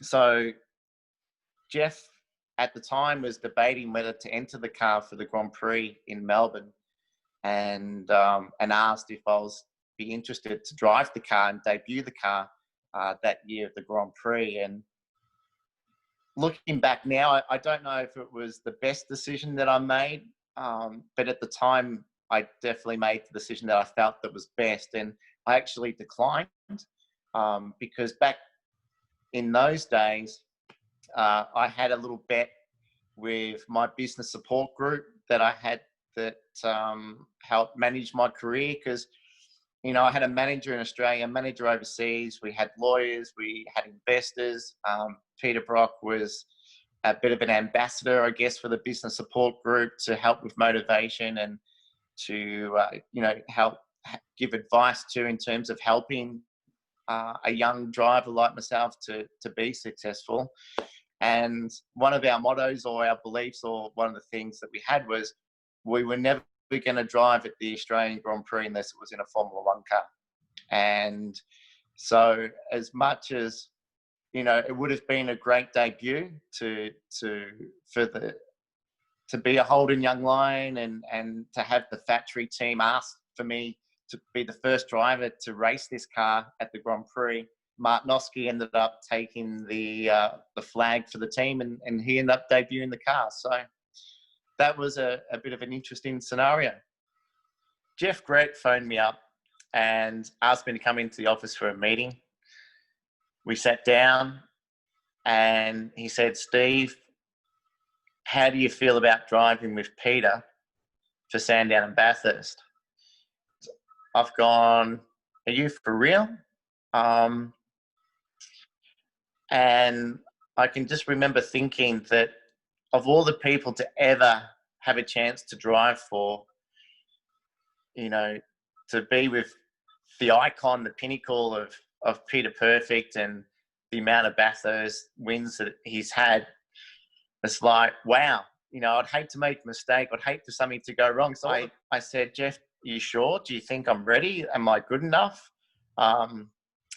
So Jeff at the time was debating whether to enter the car for the Grand Prix in Melbourne, and asked if I was be interested to drive the car and debut the car that year of the Grand Prix. And looking back now, I don't know if it was the best decision that I made, but at the time, I definitely made the decision that I felt that was best. And I actually declined because back in those days, I had a little bet with my business support group that I had that helped manage my career. Because, you know, I had a manager in Australia, a manager overseas. We had lawyers, we had investors. Peter Brock was a bit of an ambassador, I guess, for the business support group to help with motivation and to, help give advice to in terms of helping a young driver like myself to be successful. And one of our mottos or our beliefs, or one of the things that we had, was we were never going to drive at the Australian Grand Prix unless it was in a Formula One car. And so, as much as, you know, it would have been a great debut to be a Holden Young Lion, and to have the factory team ask for me to be the first driver to race this car at the Grand Prix. Mark Noske ended up taking the flag for the team, and he ended up debuting the car. So that was a bit of an interesting scenario. Jeff Grett phoned me up and asked me to come into the office for a meeting. We sat down and he said, "Steve, how do you feel about driving with Peter for Sandown and Bathurst?" I've gone, "Are you for real?" And I can just remember thinking that of all the people to ever have a chance to drive for, you know, to be with the icon, the pinnacle of Peter Perfect, and the amount of Bathurst wins that he's had, it's like, wow, you know, I'd hate to make a mistake. I'd hate for something to go wrong. So I said, "Jeff, are you sure? Do you think I'm ready? Am I good enough?"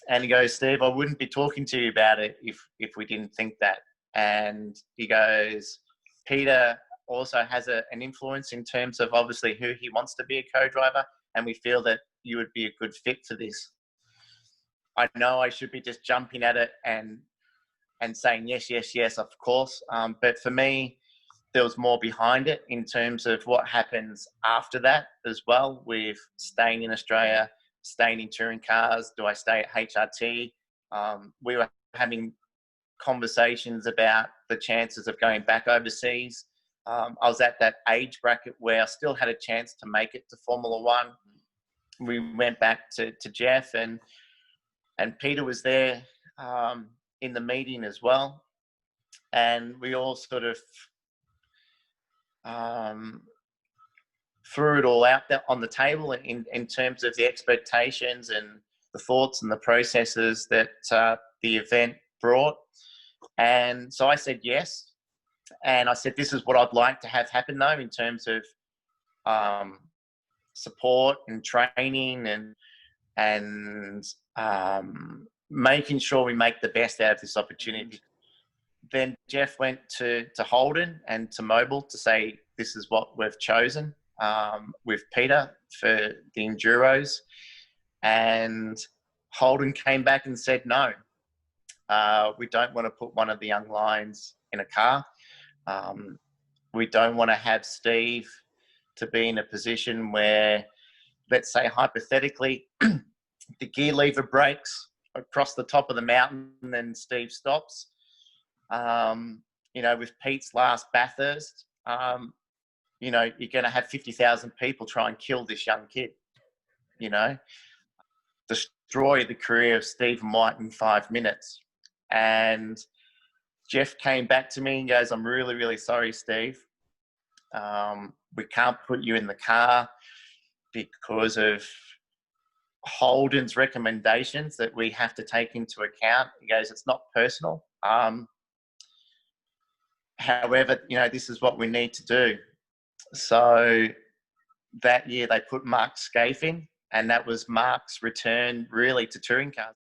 And he goes, "Steve, I wouldn't be talking to you about it if we didn't think that." And he goes, "Peter also has an influence in terms of obviously who he wants to be a co-driver, and we feel that you would be a good fit for this." I know I should be just jumping at it and saying yes, yes, yes, of course. But for me, there was more behind it in terms of what happens after that as well, with staying in Australia, staying in touring cars. Do I stay at HRT? We were having conversations about the chances of going back overseas. I was at that age bracket where I still had a chance to make it to Formula One. We went back to Jeff, and Peter was there in the meeting as well. And we all sort of threw it all out there on the table in terms of the expectations and the thoughts and the processes that the event brought. And so I said yes. And I said, this is what I'd like to have happen, though, in terms of support and training and making sure we make the best out of this opportunity. Then Jeff went to Holden and to Mobil to say, this is what we've chosen with Peter for the Enduros. And Holden came back and said, no, we don't want to put one of the young lions in a car. We don't want to have Steve to be in a position where, let's say hypothetically, the gear lever breaks across the top of the mountain and Steve stops. With Pete's last Bathurst, you're going to have 50,000 people try and kill this young kid, destroy the career of Stephen White in 5 minutes. And Jeff came back to me and goes, I'm really, really sorry, Steve. We can't put you in the car because of Holden's recommendations that we have to take into account. He goes, it's not personal. However, this is what we need to do. So that year they put Mark Scaife in, and that was Mark's return really to touring cars.